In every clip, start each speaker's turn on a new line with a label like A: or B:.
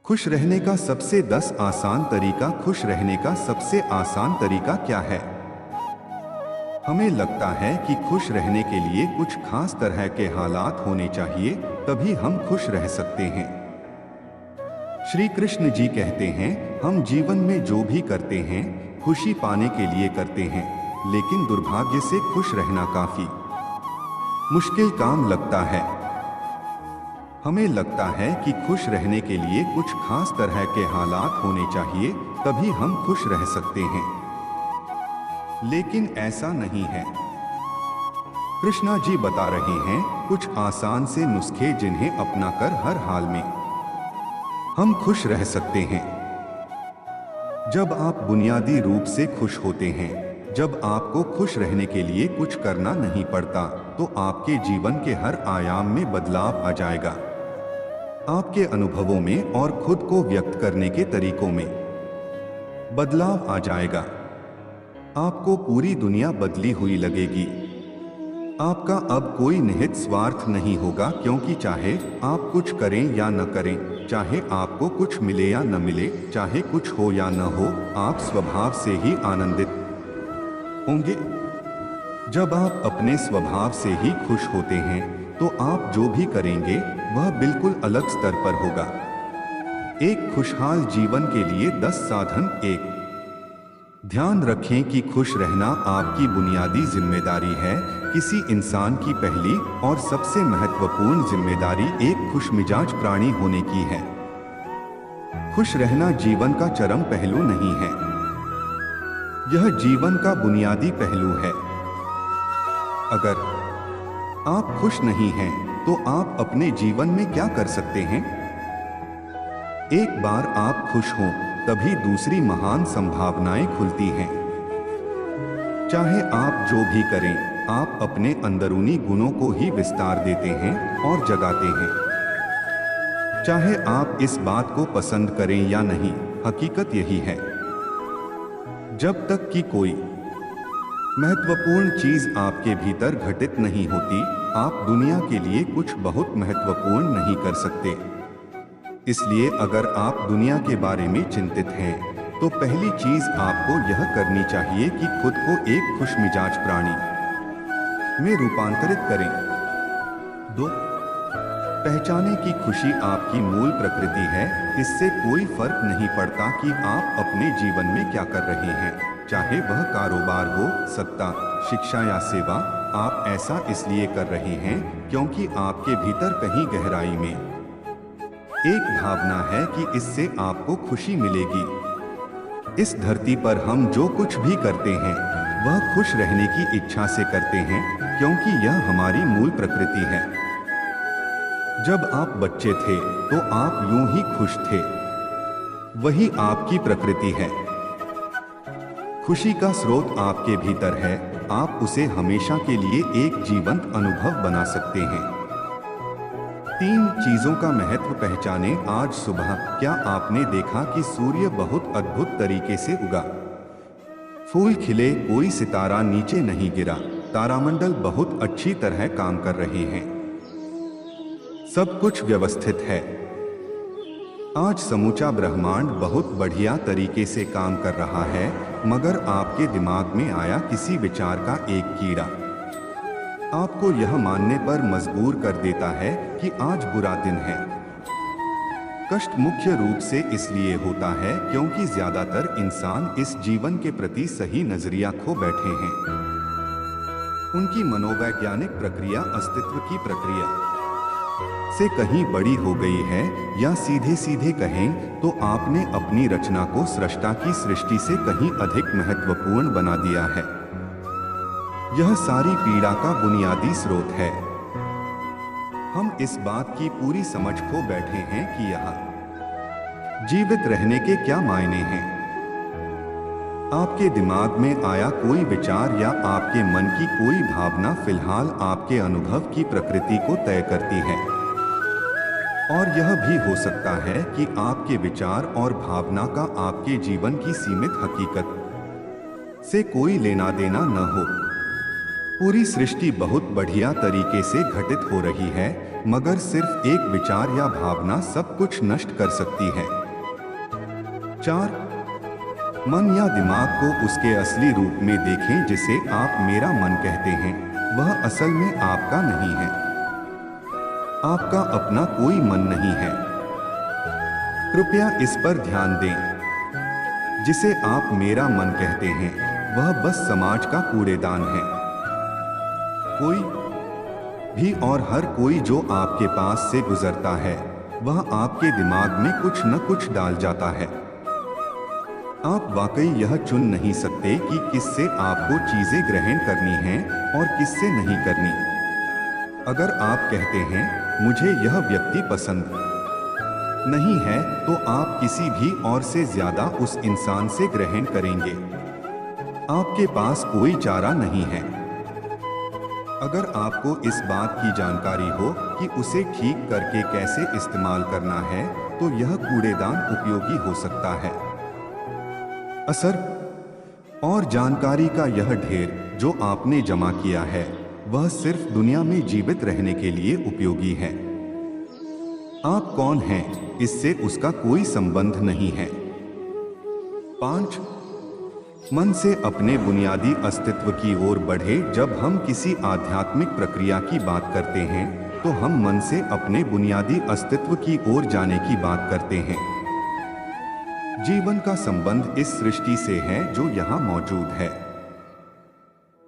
A: खुश रहने का सबसे 10 आसान तरीका। खुश रहने का सबसे आसान तरीका क्या है? हमें लगता है कि खुश रहने के लिए कुछ खास तरह के हालात होने चाहिए, तभी हम खुश रह सकते हैं। श्री कृष्ण जी कहते हैं, हम जीवन में जो भी करते हैं खुशी पाने के लिए करते हैं, लेकिन दुर्भाग्य से खुश रहना काफी मुश्किल काम लगता है। हमें लगता है कि खुश रहने के लिए कुछ खास तरह के हालात होने चाहिए, तभी हम खुश रह सकते हैं, लेकिन ऐसा नहीं है। कृष्णा जी बता रहे हैं कुछ आसान से नुस्खे जिन्हें अपनाकर हर हाल में हम खुश रह सकते हैं। जब आप बुनियादी रूप से खुश होते हैं, जब आपको खुश रहने के लिए कुछ करना नहीं पड़ता, तो आपके जीवन के हर आयाम में बदलाव आ जाएगा। आपके अनुभवों में और खुद को व्यक्त करने के तरीकों में बदलाव आ जाएगा। आपको पूरी दुनिया बदली हुई लगेगी। आपका अब कोई निहित स्वार्थ नहीं होगा, क्योंकि चाहे आप कुछ करें या न करें, चाहे आपको कुछ मिले या न मिले, चाहे कुछ हो या न हो, आप स्वभाव से ही आनंदित होंगे। जब आप अपने स्वभाव से ही खुश होते हैं, तो आप जो भी करेंगे वह बिल्कुल अलग स्तर पर होगा। एक खुशहाल जीवन के लिए 10 साधन। 1, ध्यान रखें कि खुश रहना आपकी बुनियादी जिम्मेदारी है। किसी इंसान की पहली और सबसे महत्वपूर्ण जिम्मेदारी एक खुशमिजाज प्राणी होने की है। खुश रहना जीवन का चरम पहलू नहीं है, यह जीवन का बुनियादी पहलू है। अगर आप खुश नहीं हैं, तो आप अपने जीवन में क्या कर सकते हैं? एक बार आप खुश हों, तभी दूसरी महान संभावनाएं खुलती हैं। चाहे आप जो भी करें, आप अपने अंदरूनी गुणों को ही विस्तार देते हैं और जगाते हैं। चाहे आप इस बात को पसंद करें या नहीं, हकीकत यही है। जब तक कि कोई महत्वपूर्ण चीज आपके भीतर घटित नहीं होती, आप दुनिया के लिए कुछ बहुत महत्वपूर्ण नहीं कर सकते। इसलिए अगर आप दुनिया के बारे में चिंतित हैं, तो पहली चीज आपको यह करनी चाहिए कि खुद को एक खुशमिजाज प्राणी में रूपांतरित करें। 2, पहचानें कि खुशी आपकी मूल प्रकृति है। इससे कोई फर्क नहीं पड़ता कि आप अपने जीवन में क्या कर रहे हैं, चाहे वह कारोबार हो, सत्ता, शिक्षा या सेवा। आप ऐसा इसलिए कर रहे हैं क्योंकि आपके भीतर कहीं गहराई में एक भावना है कि इससे आपको खुशी मिलेगी। इस धरती पर हम जो कुछ भी करते हैं वह खुश रहने की इच्छा से करते हैं, क्योंकि यह हमारी मूल प्रकृति है। जब आप बच्चे थे तो आप यूं ही खुश थे, वही आपकी प्रकृति है। खुशी का स्रोत आपके भीतर है, आप उसे हमेशा के लिए एक जीवंत अनुभव बना सकते हैं। 3 चीजों का महत्व पहचानें। आज सुबह क्या आपने देखा कि सूर्य बहुत अद्भुत तरीके से उगा? फूल खिले, कोई सितारा नीचे नहीं गिरा, तारामंडल बहुत अच्छी तरह काम कर रहे हैं, सब कुछ व्यवस्थित है। आज समूचा ब्रह्मांड बहुत बढ़िया तरीके से काम कर रहा है, मगर आपके दिमाग में आया किसी विचार का एक कीड़ा, आपको यह मानने पर मजबूर कर देता है कि आज बुरा दिन है। कष्ट मुख्य रूप से इसलिए होता है क्योंकि ज्यादातर इंसान इस जीवन के प्रति सही नजरिया खो बैठे हैं। उनकी मनोवैज्ञानिक प्रक्रिया अस्तित्व की प्रक्रिया से कहीं बड़ी हो गई है, या सीधे सीधे कहें तो आपने अपनी रचना को सृष्टा की सृष्टि से कहीं अधिक महत्वपूर्ण बना दिया है। यह सारी पीड़ा का बुनियादी स्रोत है। हम इस बात की पूरी समझ खो बैठे हैं कि यहाँ जीवित रहने के क्या मायने हैं। आपके दिमाग में आया कोई विचार या आपके मन की कोई भावना फिलहाल आपके अनुभव की प्रकृति को तय करती है। और यह भी हो सकता है कि आपके विचार और भावना का आपके जीवन की सीमित हकीकत से कोई लेना देना न हो। पूरी सृष्टि बहुत बढ़िया तरीके से घटित हो रही है, मगर सिर्फ एक विचार या भावना सब कुछ नष्ट कर सकती है। 4. मन या दिमाग को उसके असली रूप में देखें। जिसे आप मेरा मन कहते हैं वह असल में आपका नहीं है। आपका अपना कोई मन नहीं है। कृपया इस पर ध्यान दें। जिसे आप मेरा मन कहते हैं वह बस समाज का कूड़ेदान है। कोई भी और हर कोई जो आपके पास से गुजरता है वह आपके दिमाग में कुछ न कुछ डाल जाता है। आप वाकई यह चुन नहीं सकते कि किससे आपको चीजें ग्रहण करनी हैं और किससे नहीं करनी। अगर आप कहते हैं मुझे यह व्यक्ति पसंद नहीं है तो आप किसी भी और से ज्यादा उस इंसान से ग्रहण करेंगे। आपके पास कोई चारा नहीं है। अगर आपको इस बात की जानकारी हो कि उसे ठीक करके कैसे इस्तेमाल करना है तो यह कूड़ेदान उपयोगी हो सकता है। असर और जानकारी का यह ढेर जो आपने जमा किया है वह सिर्फ दुनिया में जीवित रहने के लिए उपयोगी है। आप कौन हैं इससे उसका कोई संबंध नहीं है। 5. मन से अपने बुनियादी अस्तित्व की ओर बढ़े। जब हम किसी आध्यात्मिक प्रक्रिया की बात करते हैं तो हम मन से अपने बुनियादी अस्तित्व की ओर जाने की बात करते हैं। जीवन का संबंध इस सृष्टि से है जो यहाँ मौजूद है।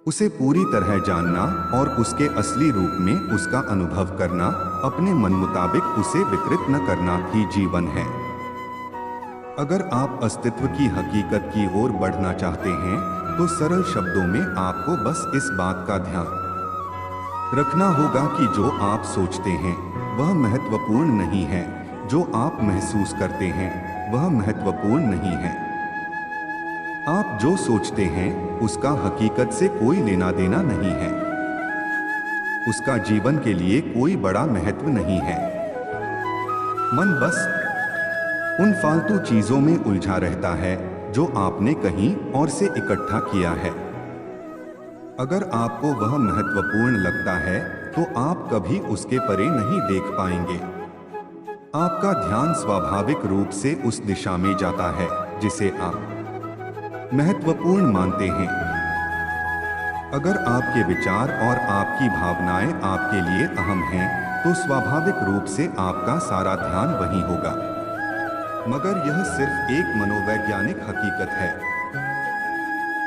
A: उसे पूरी तरह जानना और उसके असली रूप में उसका अनुभव करना, अपने मन मुताबिक उसे विकृत न करना ही जीवन है। अगर आप अस्तित्व की हकीकत की ओर बढ़ना चाहते हैं तो सरल शब्दों में आपको बस इस बात का ध्यान रखना होगा कि जो आप सोचते हैं वह महत्वपूर्ण नहीं है। जो आप महसूस करते हैं वह महत्वपूर्ण नहीं है। आप जो सोचते हैं उसका हकीकत से कोई लेना देना नहीं है। उसका जीवन के लिए कोई बड़ा महत्व नहीं है। मन बस उन फालतू चीजों में उलझा रहता है जो आपने कहीं और से इकट्ठा किया है। अगर आपको वह महत्वपूर्ण लगता है तो आप कभी उसके परे नहीं देख पाएंगे। आपका ध्यान स्वाभाविक रूप से उस दिशा में जाता है जिसे आप महत्वपूर्ण मानते हैं। अगर आपके विचार और आपकी भावनाएं आपके लिए अहम हैं तो स्वाभाविक रूप से आपका सारा ध्यान वहीं होगा। मगर यह सिर्फ एक मनोवैज्ञानिक हकीकत है।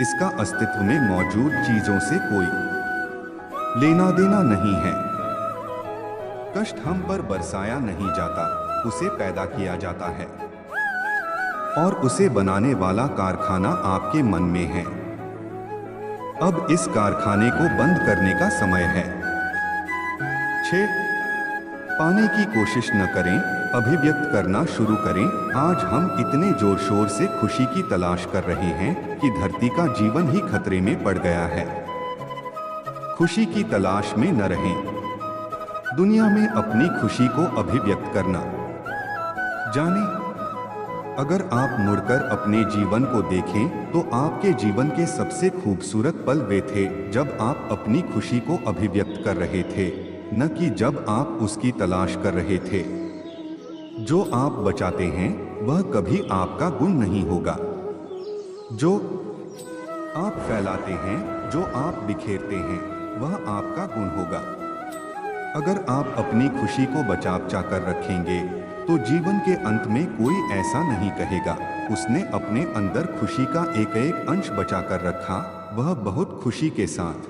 A: इसका अस्तित्व में मौजूद चीजों से कोई लेना देना नहीं है। कष्ट हम पर बरसाया नहीं जाता, उसे पैदा किया जाता है और उसे बनाने वाला कारखाना आपके मन में है। अब इस कारखाने को बंद करने का समय है। 6. पाने की कोशिश न करें, अभिव्यक्त करना शुरू करें। आज हम इतने जोर शोर से खुशी की तलाश कर रहे हैं कि धरती का जीवन ही खतरे में पड़ गया है। खुशी की तलाश में न रहें। दुनिया में अपनी खुशी को अभिव्यक्त करना जानें। अगर आप मुड़कर अपने जीवन को देखें तो आपके जीवन के सबसे खूबसूरत पल वे थे जब आप अपनी खुशी को अभिव्यक्त कर रहे थे, न कि जब आप उसकी तलाश कर रहे थे। जो आप बचाते हैं वह कभी आपका गुण नहीं होगा। जो आप फैलाते हैं, जो आप बिखेरते हैं, वह आपका गुण होगा। अगर आप अपनी खुशी को बचा कर रखेंगे तो जीवन के अंत में कोई ऐसा नहीं कहेगा उसने अपने अंदर खुशी का एक एक अंश बचा कर रखा, वह बहुत खुशी के साथ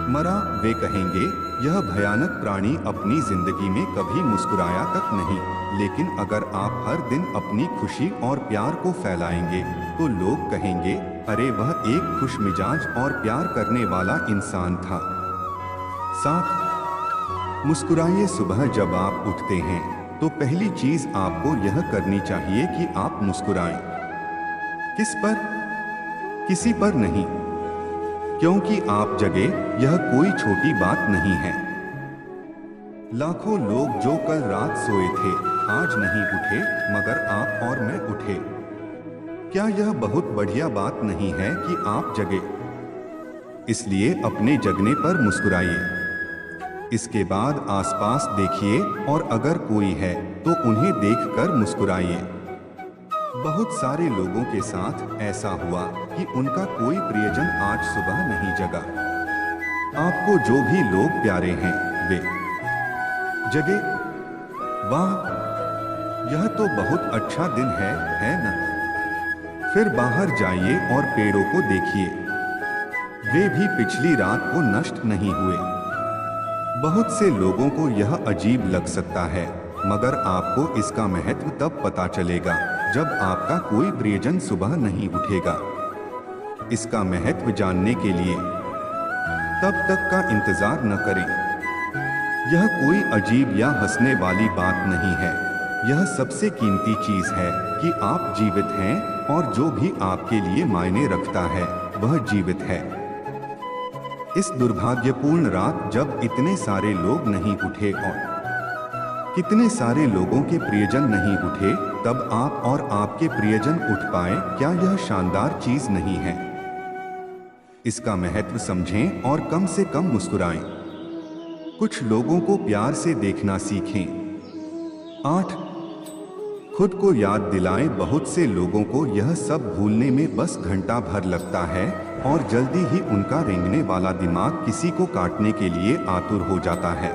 A: मरा। वे कहेंगे यह भयानक प्राणी अपनी जिंदगी में कभी मुस्कुराया तक नहीं। लेकिन अगर आप हर दिन अपनी खुशी और प्यार को फैलाएंगे तो लोग कहेंगे अरे वह एक खुशमिजाज और प्यार करने वाला इंसान था। 7. मुस्कुराइए। सुबह जब आप उठते हैं तो पहली चीज आपको यह करनी चाहिए कि आप मुस्कुराएं। किस पर? किसी पर नहीं, क्योंकि आप जगे यह कोई छोटी बात नहीं है। लाखों लोग जो कल रात सोए थे आज नहीं उठे, मगर आप और मैं उठे। क्या यह बहुत बढ़िया बात नहीं है कि आप जगे? इसलिए अपने जगने पर मुस्कुराइए। इसके बाद आसपास देखिए और अगर कोई है तो उन्हें देखकर मुस्कुराइए। बहुत सारे लोगों के साथ ऐसा हुआ कि उनका कोई प्रियजन आज सुबह नहीं जगा। आपको जो भी लोग प्यारे हैं वे जगे। वाह, यह तो बहुत अच्छा दिन है ना? फिर बाहर जाइए और पेड़ों को देखिए, वे भी पिछली रात को नष्ट नहीं हुए। बहुत से लोगों को यह अजीब लग सकता है, मगर आपको इसका महत्व तब पता चलेगा जब आपका कोई प्रियजन सुबह नहीं उठेगा। इसका महत्व जानने के लिए तब तक का इंतजार न करें। यह कोई अजीब या हंसने वाली बात नहीं है। यह सबसे कीमती चीज है कि आप जीवित हैं और जो भी आपके लिए मायने रखता है वह जीवित है। इस दुर्भाग्यपूर्ण रात जब इतने सारे लोग नहीं उठे और कितने सारे लोगों के प्रियजन नहीं उठे, तब आप और आपके प्रियजन उठ पाए, क्या यह शानदार चीज नहीं है? इसका महत्व समझें और कम से कम मुस्कुराएं। कुछ लोगों को प्यार से देखना सीखें। 8. खुद को याद दिलाएं। बहुत से लोगों को यह सब भूलने में बस घंटा भर लगता है और जल्दी ही उनका रेंगने वाला दिमाग किसी को काटने के लिए आतुर हो जाता है।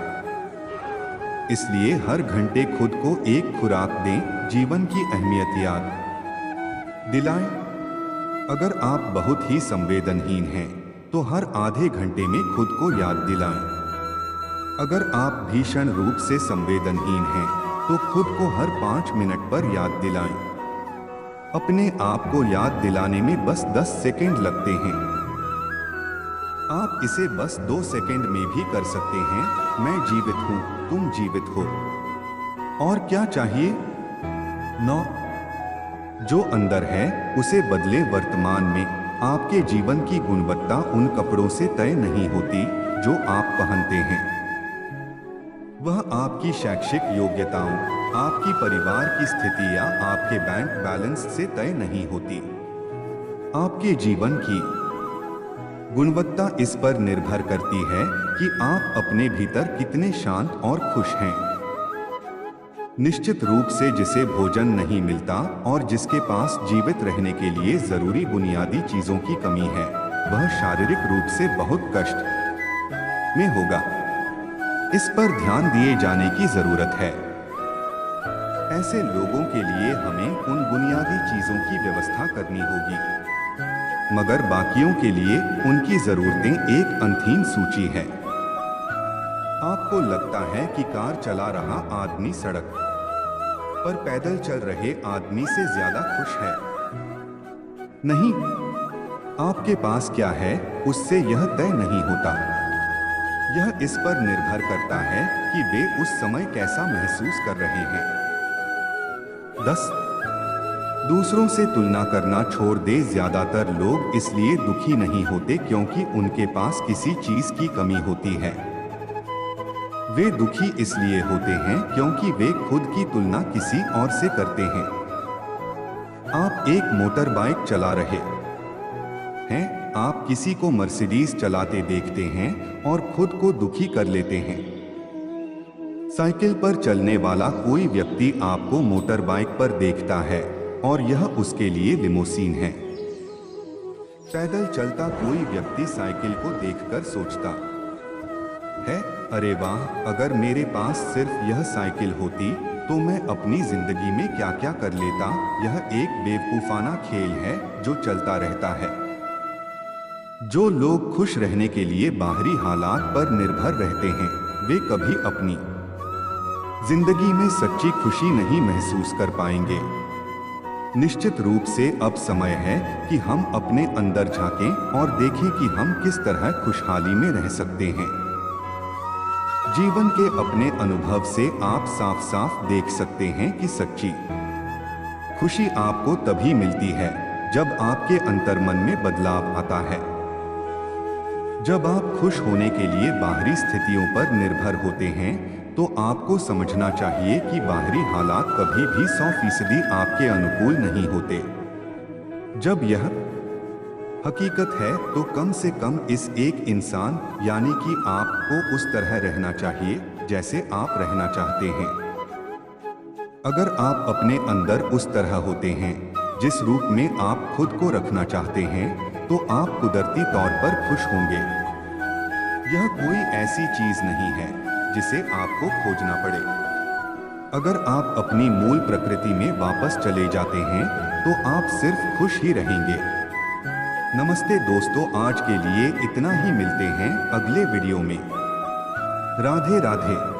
A: इसलिए हर घंटे खुद को एक खुराक दें, जीवन की अहमियत याद दिलाएं। अगर आप बहुत ही संवेदनहीन हैं तो हर आधे घंटे में खुद को याद दिलाएं। अगर आप भीषण रूप से संवेदनहीन हैं तो खुद को हर 5 मिनट पर याद दिलाएं। अपने आप को याद दिलाने में बस 10 सेकंड लगते हैं। आप इसे बस 2 सेकंड में भी कर सकते हैं। मैं जीवित हूं, तुम जीवित हो। और क्या चाहिए? 9. जो अंदर है उसे बदले। वर्तमान में आपके जीवन की गुणवत्ता उन कपड़ों से तय नहीं होती जो आप पहनते हैं। वह आपकी शैक्षिक योग्यताओं, आपकी परिवार की स्थिति या आपके बैंक बैलेंस से तय नहीं होती। आपके जीवन की गुणवत्ता इस पर निर्भर करती है कि आप अपने भीतर कितने शांत और खुश हैं। निश्चित रूप से जिसे भोजन नहीं मिलता और जिसके पास जीवित रहने के लिए जरूरी बुनियादी चीजों की कमी है, वह शारीरिक रूप से बहुत कष्ट में होगा। इस पर ध्यान दिए जाने की जरूरत है। ऐसे लोगों के लिए हमें उन बुनियादी चीजों की व्यवस्था करनी होगी, मगर बाकियों के लिए उनकी जरूरतें एक अनंत सूची है। आपको लगता है कि कार चला रहा आदमी सड़क पर पैदल चल रहे आदमी से ज्यादा खुश है। नहीं, आपके पास क्या है उससे यह तय नहीं होता। यह इस पर निर्भर करता है कि वे उस समय कैसा महसूस कर रहे हैं। 10. दूसरों से तुलना करना छोड़ दे। ज्यादातर लोग इसलिए दुखी नहीं होते क्योंकि उनके पास किसी चीज की कमी होती है। वे दुखी इसलिए होते हैं क्योंकि वे खुद की तुलना किसी और से करते हैं। आप एक मोटर बाइक चला रहे हैं, आप किसी को मर्सिडीज चलाते देखते हैं और खुद को दुखी कर लेते हैं। साइकिल पर चलने वाला कोई व्यक्ति आपको मोटर बाइक पर देखता है और यह उसके लिए लिमोसीन है। पैदल चलता कोई व्यक्ति साइकिल को देखकर सोचता है, अरे वाह, अगर मेरे पास सिर्फ यह साइकिल होती तो मैं अपनी जिंदगी में क्या क्या कर लेता। यह एक बेवकूफाना खेल है जो चलता रहता है। जो लोग खुश रहने के लिए बाहरी हालात पर निर्भर रहते हैं, वे कभी अपनी जिंदगी में सच्ची खुशी नहीं महसूस कर पाएंगे। निश्चित रूप से अब समय है कि हम अपने अंदर झांकें और देखें कि हम किस तरह खुशहाली में रह सकते हैं। जीवन के अपने अनुभव से आप साफ साफ देख सकते हैं कि सच्ची खुशी आपको तभी मिलती है जब आपके अंतर्मन में बदलाव आता है। जब आप खुश होने के लिए बाहरी स्थितियों पर निर्भर होते हैं तो आपको समझना चाहिए कि बाहरी हालात कभी भी 100% आपके अनुकूल नहीं होते। जब यह हकीकत है तो कम से कम इस एक इंसान यानी कि आपको उस तरह रहना चाहिए जैसे आप रहना चाहते हैं। अगर आप अपने अंदर उस तरह होते हैं जिस रूप में आप खुद को रखना चाहते हैं तो आप कुदरती तौर पर खुश होंगे। यह कोई ऐसी चीज नहीं है जिसे आपको खोजना पड़े। अगर आप अपनी मूल प्रकृति में वापस चले जाते हैं तो आप सिर्फ खुश ही रहेंगे। नमस्ते दोस्तों, आज के लिए इतना ही। मिलते हैं अगले वीडियो में। राधे राधे।